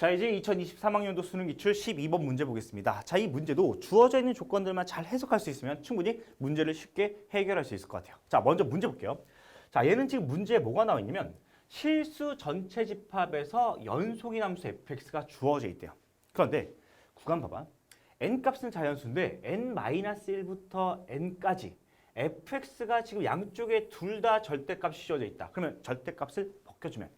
자, 이제 2023학년도 수능 기출 12번 문제 보겠습니다. 자, 이 문제도 주어져 있는 조건들만 잘 해석할 수 있으면 충분히 문제를 쉽게 해결할 수 있을 것 같아요. 자, 먼저 문제 볼게요. 자, 얘는 지금 문제에 뭐가 나와 있냐면 실수 전체 집합에서 연속인 함수 fx가 주어져 있대요. 그런데 구간 봐봐. n값은 자연수인데 n-1부터 n까지 fx가 지금 양쪽에 둘 다 절대값이 주어져 있다. 그러면 절대값을 벗겨주면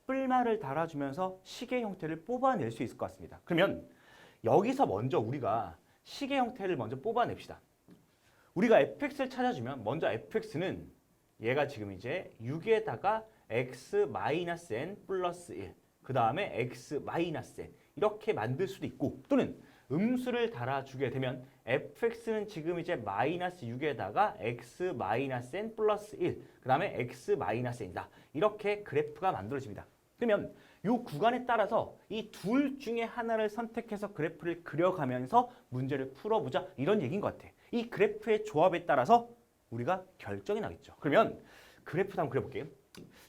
뿔말을 달아주면서 식의 형태를 뽑아낼 수 있을 것 같습니다. 그러면 여기서 먼저 우리가 식의 형태를 먼저 뽑아냅시다. 우리가 fx를 찾아주면 먼저 fx는 얘가 지금 이제 6에다가 x-n 플러스 1, 그 다음에 x-n 이렇게 만들 수도 있고, 또는 음수를 달아주게 되면 fx는 지금 이제 마이너스 6에다가 x-n 플러스 1, 그 다음에 x-n이다. 이렇게 그래프가 만들어집니다. 그러면 이 구간에 따라서 이 둘 중에 하나를 선택해서 그래프를 그려가면서 문제를 풀어보자, 이런 얘기인 것 같아. 이 그래프의 조합에 따라서 우리가 결정이 나겠죠. 그러면 그래프도 한번 그려볼게요.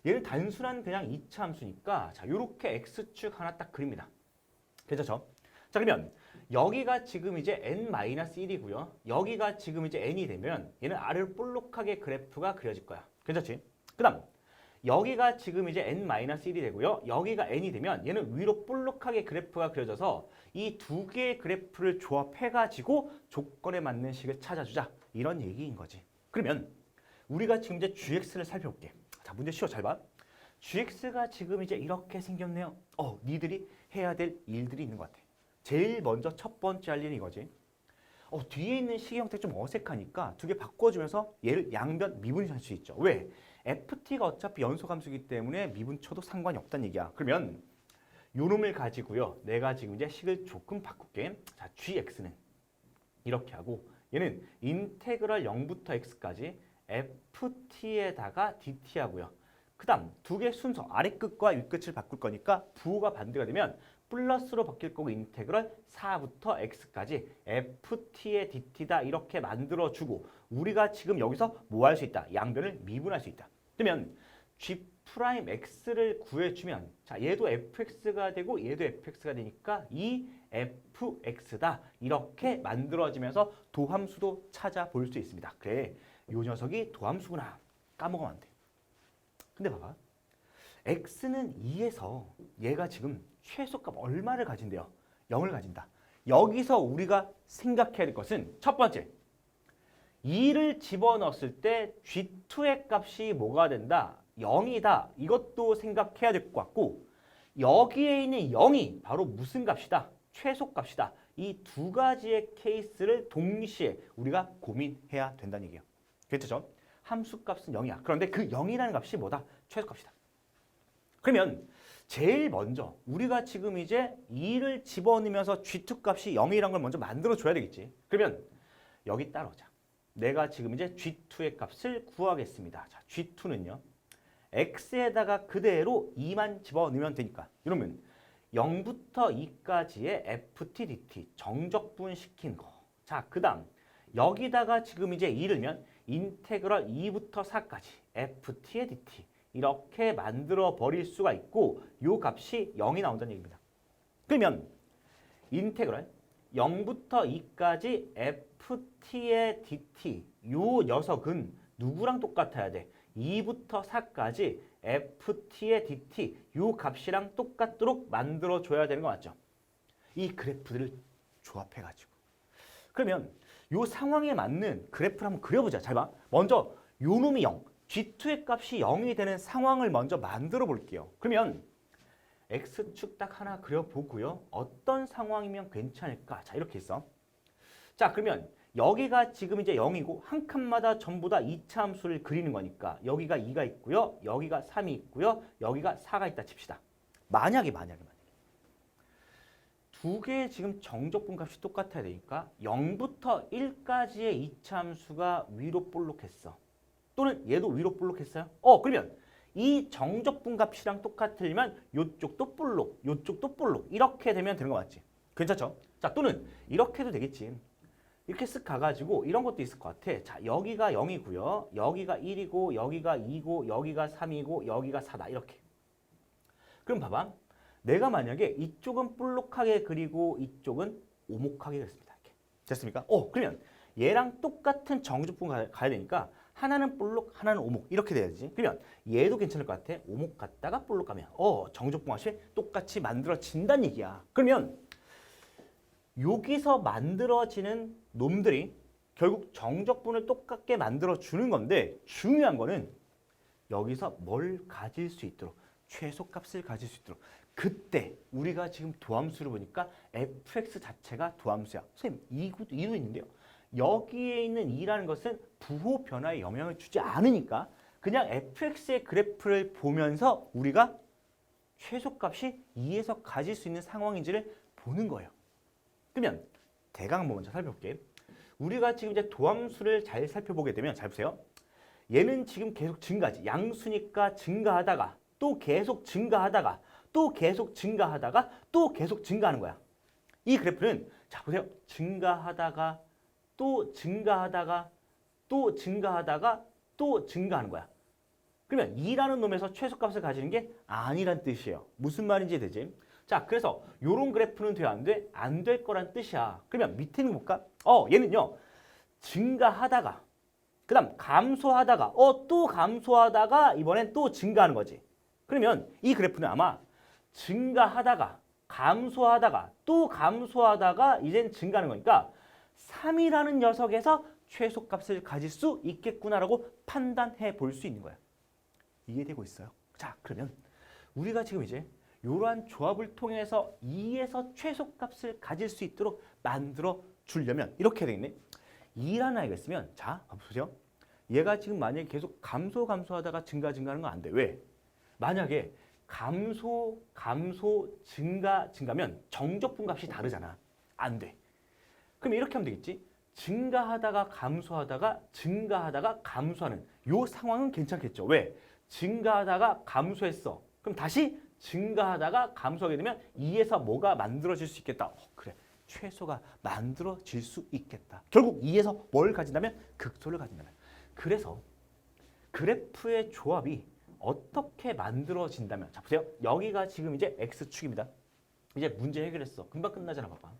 얘는 단순한 그냥 2차 함수니까 자, 요렇게 x축 하나 딱 그립니다. 괜찮죠? 자, 그러면 여기가 지금 이제 n-1이고요. 여기가 지금 이제 n이 되면 얘는 아래로 볼록하게 그래프가 그려질 거야. 괜찮지? 그 다음 여기가 지금 이제 n-1이 되고요. 여기가 n이 되면 얘는 위로 볼록하게 그래프가 그려져서 이 두 개의 그래프를 조합해가지고 조건에 맞는 식을 찾아주자, 이런 얘기인 거지. 그러면 우리가 지금 이제 gx를 살펴볼게. 자, 문제 쉬워, 잘 봐. gx가 지금 이제 이렇게 생겼네요. 니들이 해야 될 일들이 있는 것 같아. 제일 먼저 첫 번째 할 일은 이거지. 뒤에 있는 식의 형태 좀 어색하니까 두 개 바꿔주면서 얘를 양변 미분할 수 있죠. 왜? ft가 어차피 연속함수이기 때문에 미분 쳐도 상관이 없다는 얘기야. 그러면 요 놈을 가지고요, 내가 지금 이제 식을 조금 바꿀게. 자, gx는 이렇게 하고 얘는 인테그럴 0부터 x까지 ft에다가 dt 하고요. 그 다음 두 개 순서 아래 끝과 윗 끝을 바꿀 거니까 부호가 반대가 되면 플러스로 바뀔 거고 인테그럴 4부터 x까지 ft의 dt다, 이렇게 만들어주고 우리가 지금 여기서 뭐 할 수 있다? 양변을 미분할 수 있다. 그러면 g'x를 구해주면 자, 얘도 fx가 되고 얘도 fx가 되니까 이 fx다, 이렇게 만들어지면서 도함수도 찾아볼 수 있습니다. 그래, 요 녀석이 도함수구나. 까먹으면 안 돼. 근데 봐봐. x는 2에서 얘가 지금 최소값 얼마를 가진대요? 0을 가진다. 여기서 우리가 생각해야 될 것은 첫 번째, 2를 집어넣었을 때 g2의 값이 뭐가 된다? 0이다. 이것도 생각해야 될 것 같고, 여기에 있는 0이 바로 무슨 값이다? 최소값이다. 이 두 가지의 케이스를 동시에 우리가 고민해야 된다는 얘기예요. 그렇죠? 함수값은 0이야. 그런데 그 0이라는 값이 뭐다? 최소값이다. 그러면 제일 먼저 우리가 지금 이제 2를 집어넣으면서 g2 값이 0이라는 걸 먼저 만들어줘야 되겠지. 그러면 여기 따라오자. 내가 지금 이제 g2의 값을 구하겠습니다. 자, g2는요. x에다가 그대로 2만 집어넣으면 되니까. 이러면 0부터 2까지의 ft, dt 정적분 시킨 거. 자, 그 다음 여기다가 지금 이제 2를 면 인테그럴 2부터 4까지 ft의 dt 이렇게 만들어 버릴 수가 있고 요 값이 0이 나온다는 얘기입니다. 그러면 인테그럴 0부터 2까지 ft의 dt 요 녀석은 누구랑 똑같아야 돼? 2부터 4까지 ft의 dt 요 값이랑 똑같도록 만들어줘야 되는 거 맞죠? 이 그래프들을 조합해가지고. 그러면 요 상황에 맞는 그래프를 한번 그려보자. 잘 봐. 먼저 요 놈이 0, g2의 값이 0이 되는 상황을 먼저 만들어 볼게요. 그러면 x축 딱 하나 그려보고요. 어떤 상황이면 괜찮을까? 자, 이렇게 있어. 자, 그러면 여기가 지금 이제 0이고 한 칸마다 전부 다 2차 함수를 그리는 거니까 여기가 2가 있고요. 여기가 3이 있고요. 여기가 4가 있다 칩시다. 만약에 두 개의 지금 정적분 값이 똑같아야 되니까 0부터 1까지의 2차 함수가 위로 볼록했어. 또는 얘도 위로 볼록했어요. 그러면 이 정적분 값이랑 똑같으면 요쪽도 볼록, 요쪽도 볼록 이렇게 되면 되는 거 맞지? 괜찮죠? 자, 또는 이렇게 해도 되겠지. 이렇게 쓱 가가지고 이런 것도 있을 것 같아. 자, 여기가 0이고요. 여기가 1이고 여기가 2고 여기가 3이고 여기가 4다. 이렇게. 그럼 봐봐. 내가 만약에 이쪽은 볼록하게 그리고 이쪽은 오목하게 그렸습니다. 이렇게. 됐습니까? 그러면 얘랑 똑같은 정적분 가야 되니까 하나는 볼록, 하나는 오목 이렇게 돼야지. 그러면 얘도 괜찮을 것 같아. 오목 갔다가 볼록 가면 정적분합이 똑같이 만들어진다는 얘기야. 그러면 여기서 만들어지는 놈들이 결국 정적분을 똑같게 만들어주는 건데 중요한 거는 여기서 뭘 가질 수 있도록 최소값을 가질 수 있도록 그때 우리가 지금 도함수를 보니까 fx 자체가 도함수야. 선생님 이도 있는데요. 여기에 있는 2라는 것은 부호 변화에 영향을 주지 않으니까 그냥 fx의 그래프를 보면서 우리가 최소값이 2에서 가질 수 있는 상황인지를 보는 거예요. 그러면 대강 한번 먼저 살펴볼게. 우리가 지금 이제 도함수를 잘 살펴보게 되면 잘 보세요. 얘는 지금 계속 증가하지. 양수니까 증가하다가 또 계속 증가하다가 또 계속 증가하다가 또 계속 증가하는 거야. 이 그래프는 자 보세요. 증가하다가 또 증가하다가 또 증가하다가 또 증가하는 거야. 그러면 2라는 놈에서 최소값을 가지는 게 아니란 뜻이에요. 무슨 말인지 되지? 자, 그래서 요런 그래프는 돼, 안 돼? 안 될 거란 뜻이야. 그러면 밑에 있는 거 볼까? 얘는요. 증가하다가 그 다음 감소하다가 또 감소하다가 이번엔 또 증가하는 거지. 그러면 이 그래프는 아마 증가하다가 감소하다가 또 감소하다가 이젠 증가하는 거니까 3이라는 녀석에서 최소값을 가질 수 있겠구나라고 판단해 볼 수 있는 거야. 이해되고 있어요? 자, 그러면 우리가 지금 이제 이러한 조합을 통해서 2에서 최소값을 가질 수 있도록 만들어 주려면 이렇게 되겠네. 2라는 아이가 있으면 자, 보세요. 얘가 지금 만약에 계속 감소하다가 증가하는 건 안 돼. 왜? 만약에 증가면 정적분 값이 다르잖아. 안 돼. 그럼 이렇게 하면 되겠지. 증가하다가 증가하다가 감소하는 요 상황은 괜찮겠죠. 왜? 증가하다가 감소했어. 그럼 다시 증가하다가 감소하게 되면 2에서 뭐가 만들어질 수 있겠다. 그래. 최소가 만들어질 수 있겠다. 결국 2에서 뭘 가진다면? 극소를 가진다면. 그래서 그래프의 조합이 어떻게 만들어진다면 자 보세요. 여기가 지금 이제 X축입니다. 이제 문제 해결했어. 금방 끝나잖아. 봐봐.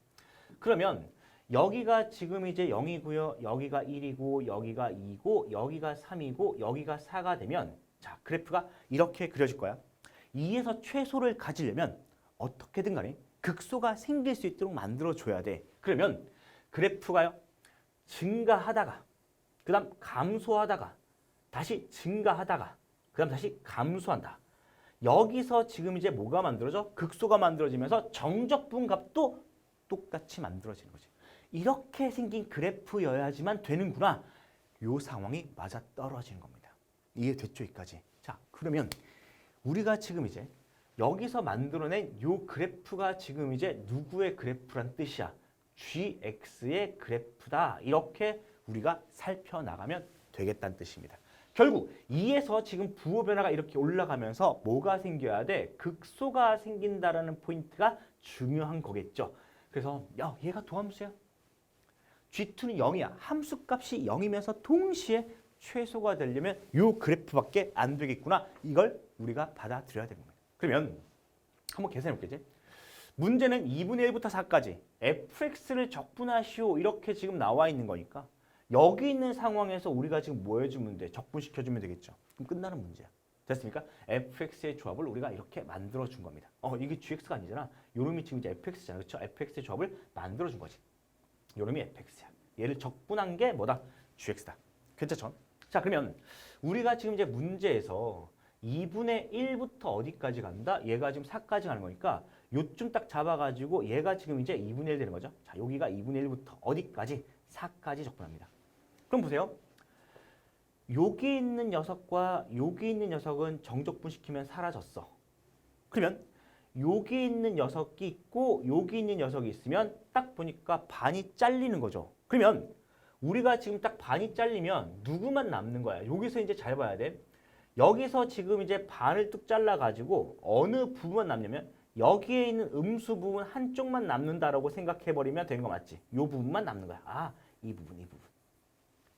그러면 여기가 지금 이제 0이고요. 여기가 1이고 여기가 2고 여기가 3이고 여기가 4가 되면 자 그래프가 이렇게 그려질 거야. 2에서 최소를 가지려면 어떻게든 간에 극소가 생길 수 있도록 만들어줘야 돼. 그러면 그래프가요. 증가하다가 그 다음 감소하다가 다시 증가하다가 그 다음 다시 감소한다. 여기서 지금 이제 뭐가 만들어져? 극소가 만들어지면서 정적분 값도 똑같이 만들어지는 거지. 이렇게 생긴 그래프여야지만 되는구나. 요 상황이 맞아 떨어지는 겁니다. 이해됐죠? 여기까지. 자, 그러면 우리가 지금 이제 여기서 만들어낸 요 그래프가 지금 이제 누구의 그래프란 뜻이야? gx의 그래프다. 이렇게 우리가 살펴나가면 되겠다는 뜻입니다. 결국 2에서 지금 부호 변화가 이렇게 올라가면서 뭐가 생겨야 돼? 극소가 생긴다라는 포인트가 중요한 거겠죠. 그래서 야, 얘가 도함수야. G2는 0이야. 함수값이 0이면서 동시에 최소가 되려면 요 그래프밖에 안 되겠구나. 이걸 우리가 받아들여야 되는 겁니다. 그러면 한번 계산해 볼게지. 문제는 2분의 1부터 4까지 fx를 적분하시오. 이렇게 지금 나와 있는 거니까 여기 있는 상황에서 우리가 지금 뭐 해주면 돼? 적분시켜주면 되겠죠. 그럼 끝나는 문제야. 됐습니까? fx의 조합을 우리가 이렇게 만들어준 겁니다. 이게 gx가 아니잖아. 요놈이 지금 이제 fx잖아. 그렇죠? fx의 조합을 만들어준 거지. 요놈이 fx야. 얘를 적분한 게 뭐다? gx다. 괜찮죠? 자, 그러면 우리가 지금 이제 문제에서 2분의 1부터 어디까지 간다? 얘가 지금 4까지 가는 거니까 요쯤 딱 잡아가지고 얘가 지금 이제 2분의 1 되는 거죠. 자, 여기가 2분의 1부터 어디까지? 4까지 적분합니다. 그럼 보세요. 여기 있는 녀석과 여기 있는 녀석은 정적분시키면 사라졌어. 그러면 여기 있는 녀석이 있고 여기 있는 녀석이 있으면 딱 보니까 반이 잘리는 거죠. 그러면 우리가 지금 딱 반이 잘리면 누구만 남는 거야? 여기서 이제 잘 봐야 돼. 여기서 지금 이제 반을 뚝 잘라가지고 어느 부분만 남냐면 여기에 있는 음수 부분 한쪽만 남는다라고 생각해버리면 되는 거 맞지? 이 부분만 남는 거야. 이 부분.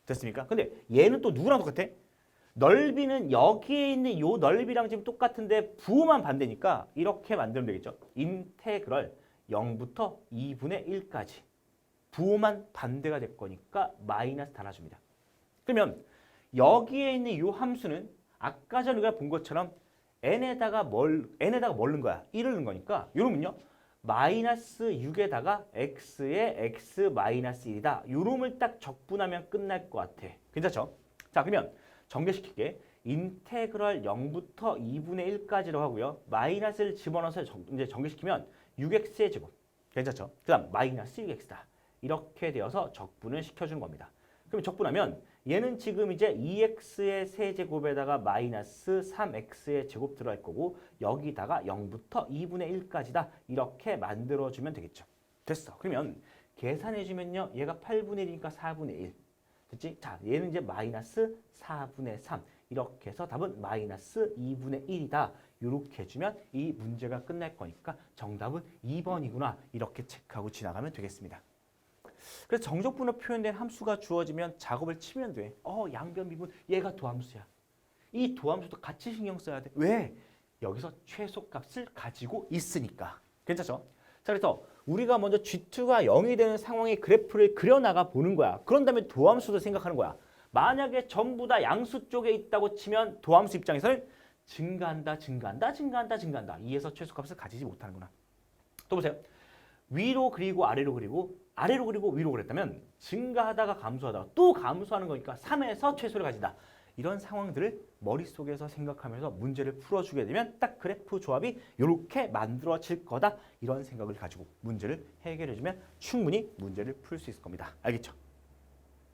됐습니까? 근데 얘는 또 누구랑 똑같아? 넓이는 여기에 있는 요 넓이랑 지금 똑같은데 부호만 반대니까 이렇게 만들면 되겠죠. 인테그럴 0부터 2분의 1까지. 부호만 반대가 될 거니까 마이너스 달아줍니다. 그러면 여기에 있는 이 함수는 아까 전에 우리가 본 것처럼 n에다가 뭘 넣은 거야? 1을 넣은 거니까 요놈은요. 마이너스 6에다가 x에 x 마이너스 1이다. 요놈을 딱 적분하면 끝날 것 같아. 괜찮죠? 자, 그러면 전개시킬게. 인테그럴 0부터 2분의 1까지로 하고요. 마이너스를 집어넣어서 이제 전개시키면 6x의 제곱. 괜찮죠? 그 다음 마이너스 6x다. 이렇게 되어서 적분을 시켜주는 겁니다. 그럼 적분하면 얘는 지금 이제 2x의 세제곱에다가 마이너스 3x의 제곱 들어갈 거고 여기다가 0부터 2분의 1까지다. 이렇게 만들어주면 되겠죠. 됐어. 그러면 계산해주면요. 얘가 8분의 1이니까 4분의 1. 됐지? 자, 얘는 이제 마이너스 4분의 3. 이렇게 해서 답은 마이너스 2분의 1이다. 이렇게 해주면 이 문제가 끝날 거니까 정답은 2번이구나. 이렇게 체크하고 지나가면 되겠습니다. 그래서 정적분으로 표현된 함수가 주어지면 작업을 치면 돼. 양변, 미분, 얘가 도함수야. 이 도함수도 같이 신경 써야 돼. 왜? 여기서 최소값을 가지고 있으니까. 괜찮죠? 자, 그래서 우리가 먼저 G2가 0이 되는 상황의 그래프를 그려나가 보는 거야. 그런 다음에 도함수도 생각하는 거야. 만약에 전부 다 양수 쪽에 있다고 치면 도함수 입장에서는 증가한다, 증가한다, 증가한다, 증가한다. 2에서 최소값을 가지지 못하는구나. 또 보세요. 위로 그리고 아래로 그리고 아래로 그리고 위로 그랬다면 증가하다가 감소하다가 또 감소하는 거니까 3에서 최소를 가진다. 이런 상황들을 머릿속에서 생각하면서 문제를 풀어주게 되면 딱 그래프 조합이 이렇게 만들어질 거다. 이런 생각을 가지고 문제를 해결해주면 충분히 문제를 풀 수 있을 겁니다. 알겠죠?